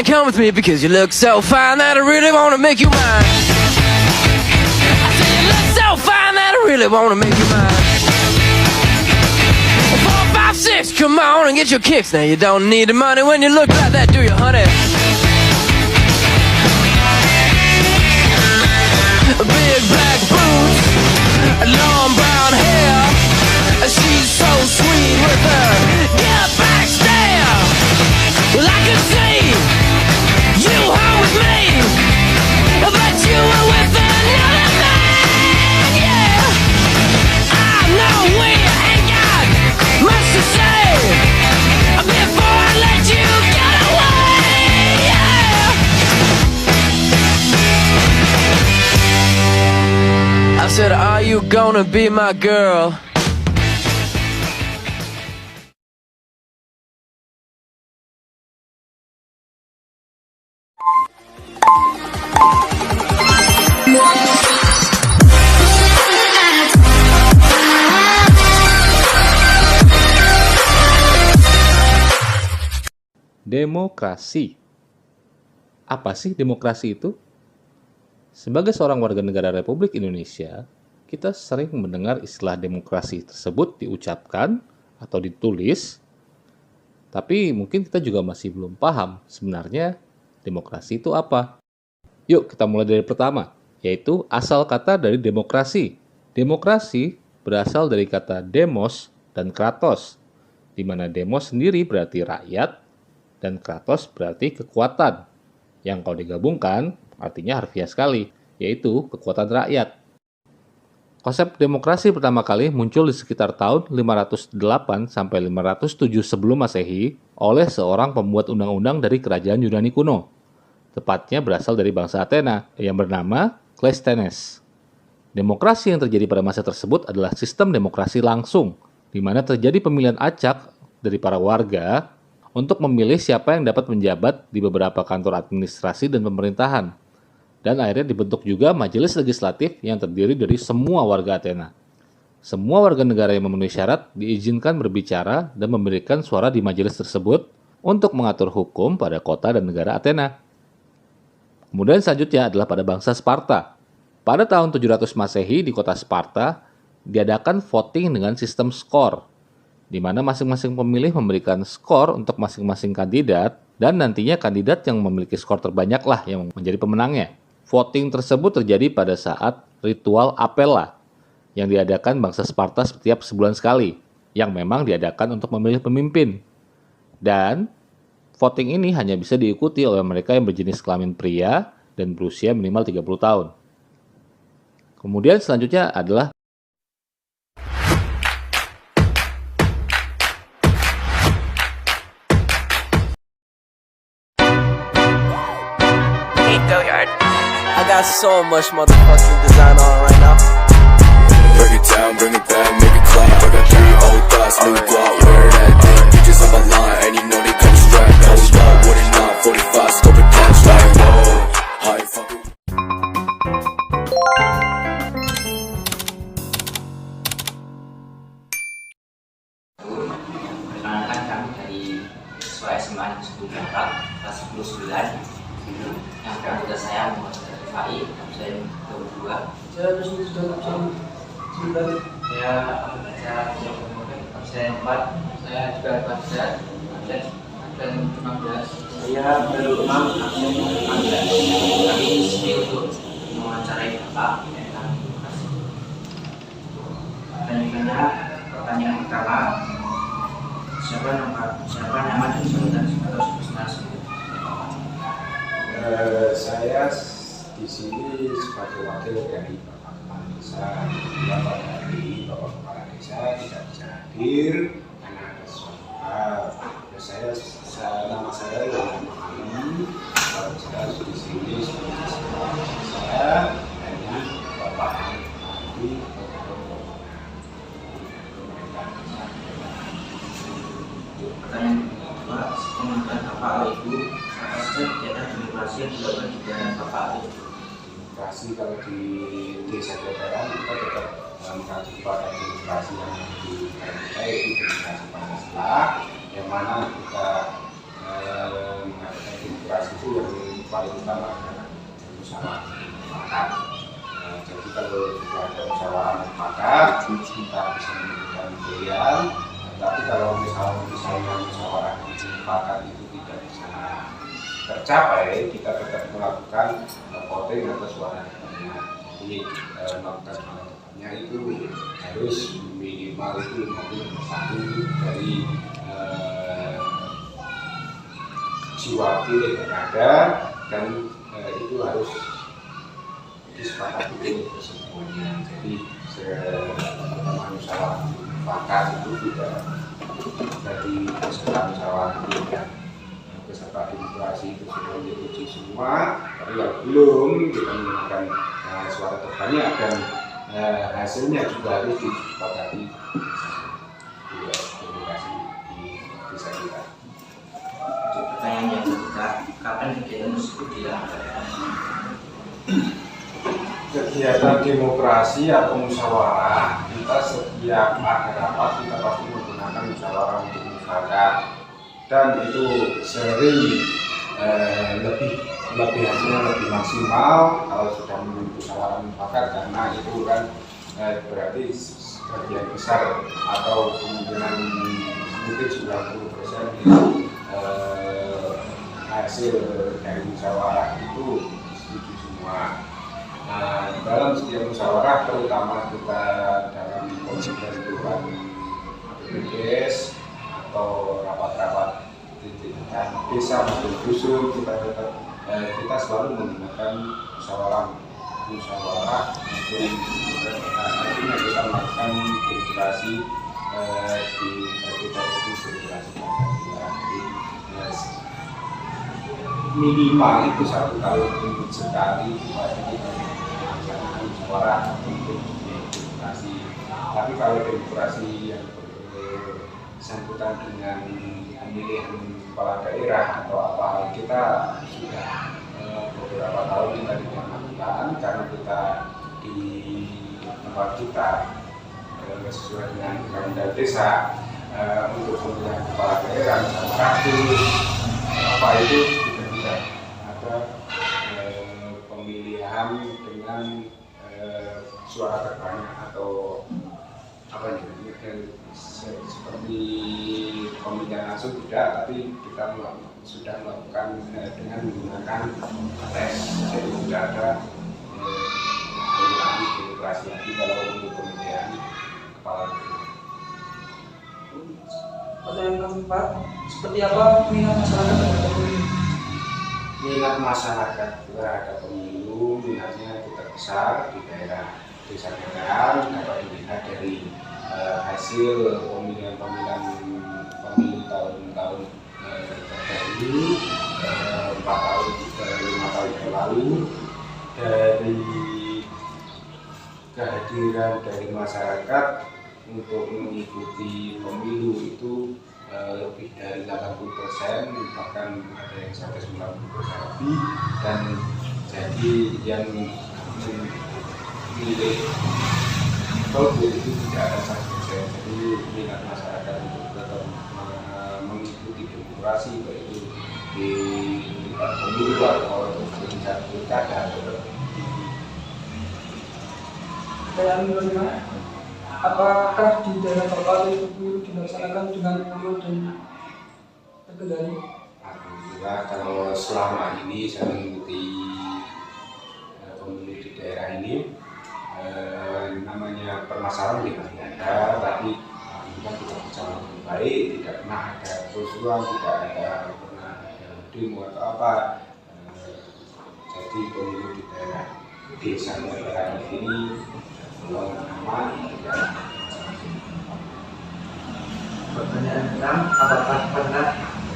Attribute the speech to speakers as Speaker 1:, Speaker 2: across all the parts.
Speaker 1: can't come with me because you look so fine that I really wanna make you mine. I say you look so fine that I really wanna make you mine. 4, 5, 6, come on and get your kicks. Now you don't need the money when you look like that, do you, honey? Big black boots, long brown hair. She's so sweet with her get back stare. Well, I could see you home with me, but you were with another man, yeah. I know we ain't got much to say before I let you get away, yeah. I said, are you gonna be my girl?
Speaker 2: Demokrasi. Apa sih demokrasi itu? Sebagai seorang warga negara Republik Indonesia, kita sering mendengar istilah demokrasi tersebut diucapkan atau ditulis, tapi mungkin kita juga masih belum paham sebenarnya demokrasi itu apa. Yuk kita mulai dari pertama, yaitu asal kata dari demokrasi. Demokrasi berasal dari kata demos dan kratos, di mana demos sendiri berarti rakyat, dan kratos berarti kekuatan, yang kalau digabungkan artinya harfiah sekali, yaitu kekuatan rakyat. Konsep demokrasi pertama kali muncul di sekitar tahun 508 sampai 507 sebelum Masehi oleh seorang pembuat undang-undang dari kerajaan Yunani kuno. Tepatnya berasal dari bangsa Athena yang bernama Cleisthenes. Demokrasi yang terjadi pada masa tersebut adalah sistem demokrasi langsung, di mana terjadi pemilihan acak dari para warga untuk memilih siapa yang dapat menjabat di beberapa kantor administrasi dan pemerintahan. Dan akhirnya dibentuk juga majelis legislatif yang terdiri dari semua warga Athena. Semua warga negara yang memenuhi syarat diizinkan berbicara dan memberikan suara di majelis tersebut untuk mengatur hukum pada kota dan negara Athena. Kemudian selanjutnya adalah pada bangsa Sparta. Pada tahun 700 Masehi di kota Sparta diadakan voting dengan sistem skor, di mana masing-masing pemilih memberikan skor untuk masing-masing kandidat, dan nantinya kandidat yang memiliki skor terbanyaklah yang menjadi pemenangnya. Voting tersebut terjadi pada saat ritual apella, yang diadakan bangsa Sparta setiap sebulan sekali, yang memang diadakan untuk memilih pemimpin. Dan voting ini hanya bisa diikuti oleh mereka yang berjenis kelamin pria dan berusia minimal 30 tahun. Kemudian selanjutnya adalah
Speaker 1: I got so much motherfucking design on right now.
Speaker 3: Break it down, bring it back, make it clap. I got 3 old thoughts, new guap, wear that thing. Bitches on my line, and you know they come strapped. Hold up, what it not, 45, scope it down, like whoa. How you fucking
Speaker 4: Perkenalkan kami dari siswa SMA Negeri 1 Batak kelas 10-9. Yang berangkat saya Muhammad Fai, absen 22. Saya absen 4. Saya juga absen 15. Saya baru 6, absen 15. Kami di sini untuk mewawancarai Bapak tentang demokrasi. Pertanyaan pertama, siapa nama dan jabatan atau substansi?
Speaker 5: Saya di sini sebagai wakil dari Bapak Kepala Desa. Bapak dari Bapak Kepala Desa tidak bisa hadir karena ada sesuatu hal. Nama saya Ilham Ali. Saya di sini sebagai saya hanya Bapak Ali.
Speaker 4: Pertanyaan kedua, komentar Bapak Ali itu apa saja kegiatan demokrasi yang dilakukan di daerah Bapak Ali?
Speaker 5: Demokrasi kalau di desa veteran kita tetap mengacu pada demokrasi yang di kita, yaitu demokrasi Pancasila, yang mana kita mengadakan demokrasi paling utama adalah musyawarah mufakat. Jadi kalau sudah ada musyawarah mufakat, kita bisa memberikan pilihan. Tapi kalau misalnya musyawarah mufakat itu tidak bisa tercapai, kita tetap melakukan voting atau suara terbanyak. Jadi melakukan suara terbanyak itu harus minimal itu 51 dari jiwa pilih yang ada, dan itu harus disepakati oleh semuanya. Jadi musyawarah mufakat itu tidak dari peserta musyawarah peserta demokrasi itu sudah diuji semua, tapi kalau belum kita menggunakan suara terbanyak dan hasilnya juga harus disepakati di demokrasi di desa kita.
Speaker 4: Pertanyaan yang ketiga, kapan kegiatan tersebut dilaksanakan?
Speaker 5: Kegiatan demokrasi atau musyawarah, kita setiap ada rapat kita pasti menggunakan musyawarah untuk mufakat, dan itu sering lebih hasilnya lebih maksimal kalau sudah musyawarah mufakat, karena itu kan berarti sebagian besar atau kemungkinan mungkin 90% itu hasil dari musyawarah itu setuju semua. Dalam setiap musyawarah, terutama kita dalam pembentukan APBDes atau rapat-rapat di tingkat desa maupun dusun, kita selalu menggunakan musyawarah untuk artinya kita melakukan demokrasi di kita itu demokrasi Pancasila. Minimal itu 1 tahun sekali kita melaksanakan musyawarah untuk demokrasi. Tapi kalau demokrasi yang bersangkutan dengan pemilihan kepala daerah atau apa, kita sudah beberapa tahun kita tidak lakukan karena kita di tempat kita sesuai dengan undang-undang desa untuk pemilihan kepala daerah misalnya kasus apa itu sudah tidak ada pemilihan dengan suara terbanyak atau apa seperti pemilihan langsung tidak, tapi kita sudah melakukan dengan menggunakan tes, jadi tidak ada pemilihan demokrasi lagi kalau untuk pemilihan kepala daerah.
Speaker 6: Pertanyaan keempat, seperti apa minat masyarakat terhadap pemilu?
Speaker 5: Minat masyarakat terhadap pemilu, minatnya kita besar di daerah desa Gedan, dapat dilihat dari hasil pemilihan-pemilihan pemilu tahun-tahun terdahulu, 4 tahun, 5 tahun yang lalu, dari kehadiran dari masyarakat untuk mengikuti pemilu itu lebih dari 80%, bahkan ada yang sampai 90% lebih, dan jadi yang memilih vote itu tidak ada 100%. Jadi minat masyarakat untuk tetap mengikuti demokrasi, baik itu di tingkat pemilu atau tingkat pilkada.
Speaker 6: Pertanyaan kelima, apakah di daerah Bapak pemilu dilaksanakan dengan aman dan terkendali?
Speaker 5: Alhamdulillah, kalau selama ini saya mengikuti pemilu di daerah ini, namanya permasalahan masih ada, tapi alhamdulillah kita berjalan dengan baik, tidak pernah ada kerusuhan, tidak ada pernah ada demo atau apa. Jadi pemilu di daerah desa daerah ini aman, tidak.
Speaker 6: Pertanyaan ke-6, apakah pernah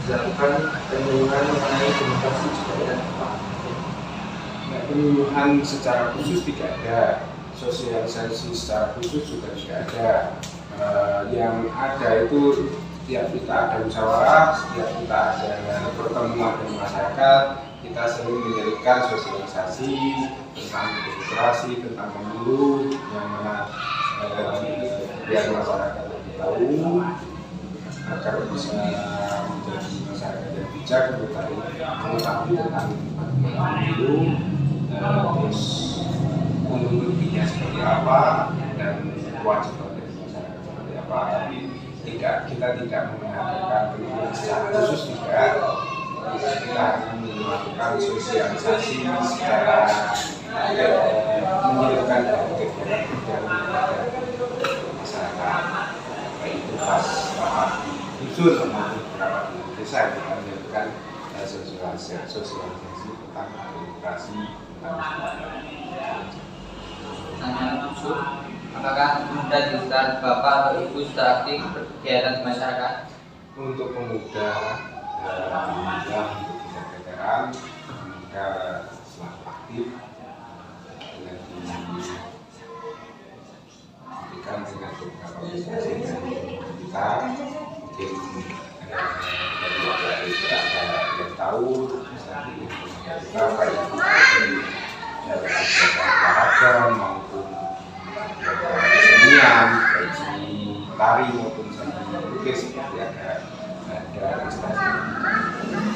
Speaker 6: dilakukan penyuluhan mengenai demokrasi di daerah Bapak?
Speaker 5: Penyuluhan secara khusus tidak ada, sosialisasi secara khusus juga tidak ada. Yang ada itu setiap kita ada musyawarah, setiap kita ada pertemuan dengan masyarakat, kita sering menjadikan sosialisasi tentang demokrasi, tentang pemilu, yang mana biar masyarakat lebih tahu agar bisa menjadi masyarakat yang bijak. bijak mengetahui tentang pemilu, terus untung-untungnya seperti apa dan kewajiban dari masyarakat seperti apa. Tapi kita tidak mengadakan pendidikan secara khusus tidak. Kita akan melakukan sosialisasi secara menyeluruhkan kegiatan masyarakat, baik itu pas rapat usul maupun rapat di desa. Kita menyeluruhkan sosialisasi tentang demokrasi.
Speaker 4: Tanya usul, apakah pemuda di sekitar Bapak atau Ibu sudah aktif berkegiatan di masyarakat?
Speaker 5: Untuk pemuda untuk veteran, pemuda selalu aktif dengan diberikan dengan beberapa prestasi dari kita. Mungkin dari waktu itu ada yang tahu prestasi kita baik dari olahraga maupun kesenian, baik seni tari maupun seni lukis, seperti ada prestasi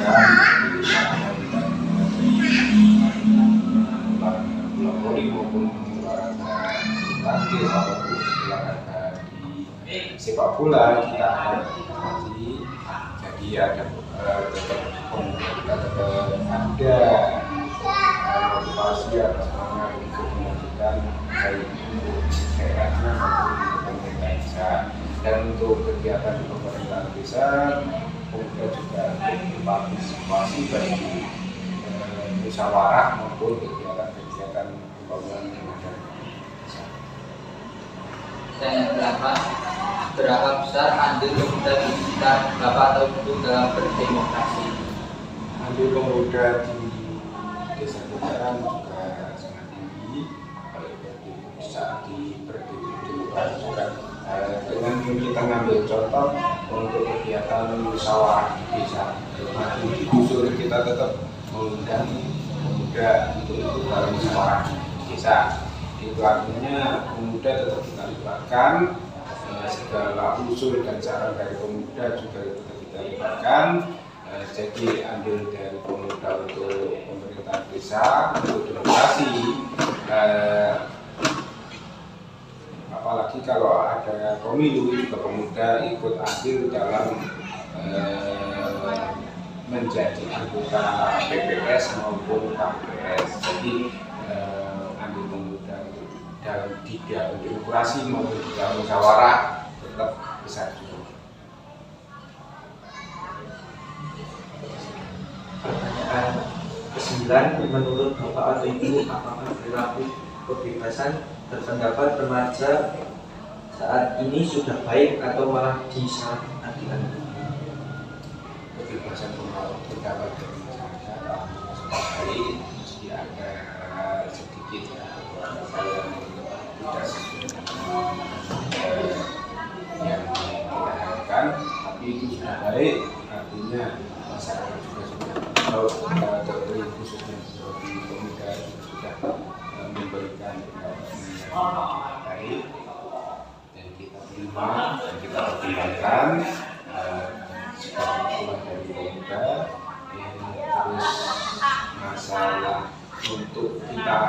Speaker 5: dan bola voli maupun olahraga tangkis ataupun olahraga di sepak bola kita ada prestasi. Jadi ada tetap kita tetap ada motivasi atau semangat untuk memajukan baik untuk daerahnya maupun untuk pemerintah desa. Dan untuk kegiatan di pemerintahan desa, pemuda juga berpartisipasi baik di musyawarah maupun kegiatan-kegiatan pembangunan yang ada di desa.
Speaker 4: Dan yang berapa besar andil pemuda di sekitar Bapak atau Ibu dalam berdemokrasi?
Speaker 5: Andil pemuda di desa Kudaran juga sangat tinggi. Kalau saat di berdemokrasi juga dengan kita ngambil contoh untuk kegiatan musyawarah di desa, maupun di usul kita tetap mengundang pemuda untuk ikut dalam musyawarah di desa. Itu artinya pemuda tetap kita libatkan, segala usul dan saran dari pemuda juga tetap kita libatkan. Jadi andil dari pemuda untuk pemerintahan desa, untuk demokrasi, apalagi kalau ada pemilu juga pemuda ikut andil dalam menjadi anggota PPS maupun KPS. Jadi andil pemuda dalam tidak demokrasi maupun dalam musyawarah tetap besar juga.
Speaker 6: Pertanyaan ke-9, menurut Bapak atau Ibu, apakah perilaku kebebasan berpendapat remaja saat ini sudah baik atau malah disalahgunakan?
Speaker 5: Kebebasan pendapat dari masyarakat sudah baik, meski ada sedikit beberapa yang tidak sesuai yang kita harapkan, tapi itu sudah baik. Artinya masyarakat juga sudah terpilih, khususnya seperti pemuda sudah memberikan pendapat baik dan kita terima dan kita pertimbangkan sebagai usulan dari pemuda. Terus masalah untuk kita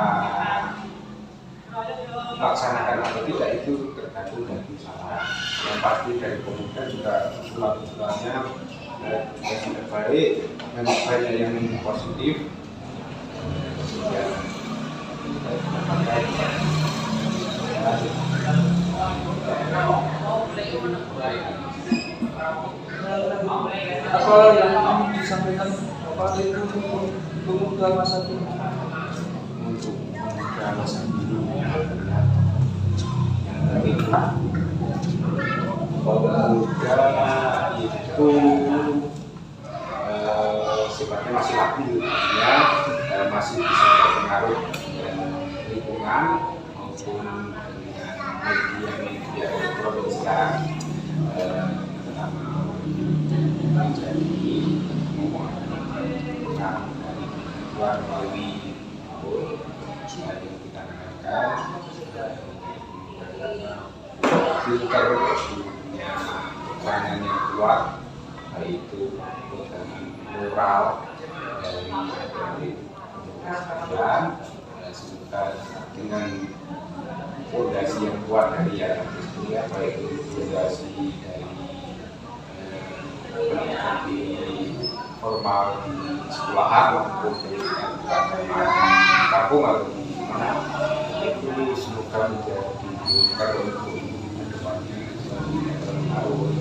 Speaker 5: laksanakan atau tidak itu tergantung dari usaha. Yang pasti dari pemuda juga usulan-usulannya juga sudah baik dan banyak yang positif.
Speaker 6: Apa yang disampaikan Bapak itu untuk pemuda masa kini?
Speaker 5: Untuk pemuda masa kini yang tadi pemuda itu sifatnya masih labil, ya, masih bisa terpengaruh dengan lingkungan maupun dengan media elektronik sekarang, terutama menjadi omongan dari luar melalui yang kita dengarkan filter punya keterangan yang kuat, yaitu dengan moral moral dari sekalian. Semoga dengan fondasi yang kuat dari anak kuliah, baik itu fondasi dari pendidikan di formal di sekolahan maupun pendidikan di kampung atau di mana, itu semoga menjadi bekal untuk kedepannya menaruh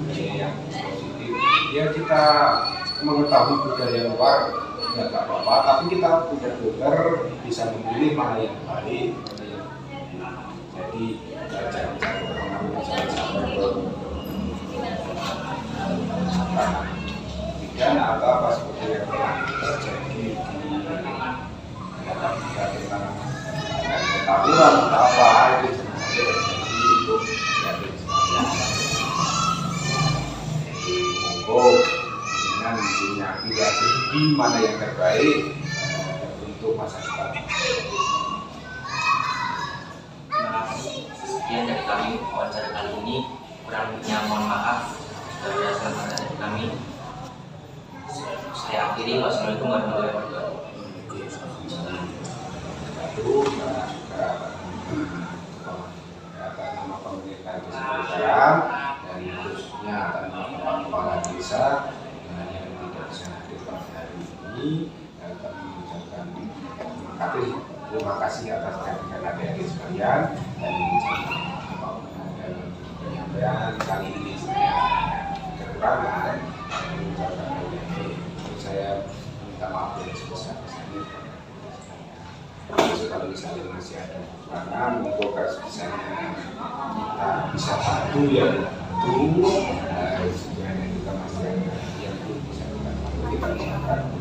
Speaker 5: budaya yang positif. Ya, kita mengetahui budaya luar ya nggak apa-apa, tapi kita benar-benar bisa memilih mana yang baik, mana yang jadi jangan berpengaruh sampai pidana atau apa seperti yang telah terjadi di kita tentang tawuran atau apa itu sebenarnya terjadi untuk monggo dengan punya pilihan sendiri mana yang terbaik untuk masa depan.
Speaker 4: Sekian dari kami wawancara kali ini, kurang lebihnya mohon maaf. Dari salah dari kami, saya akhiri. Wassalamualaikum warahmatullahi wabarakatuh.
Speaker 5: Atas nama pemerintah Desa Begaran dan khususnya atas nama kepala desa yang tidak bisa hadir pada hari ini, kami mengucapkan terima kasih atas kehadiran adik-adik sekalian, dan penyampaian kali ini saya kekurangan, saya minta maaf yang sebesar-besarnya. Kalau misalnya masih ada kekurangan, monggo misalnya kita bisa bantu ya bantu, sebenarnya kita masih ada yang belum bisa kita bantu, kita bisa bantu.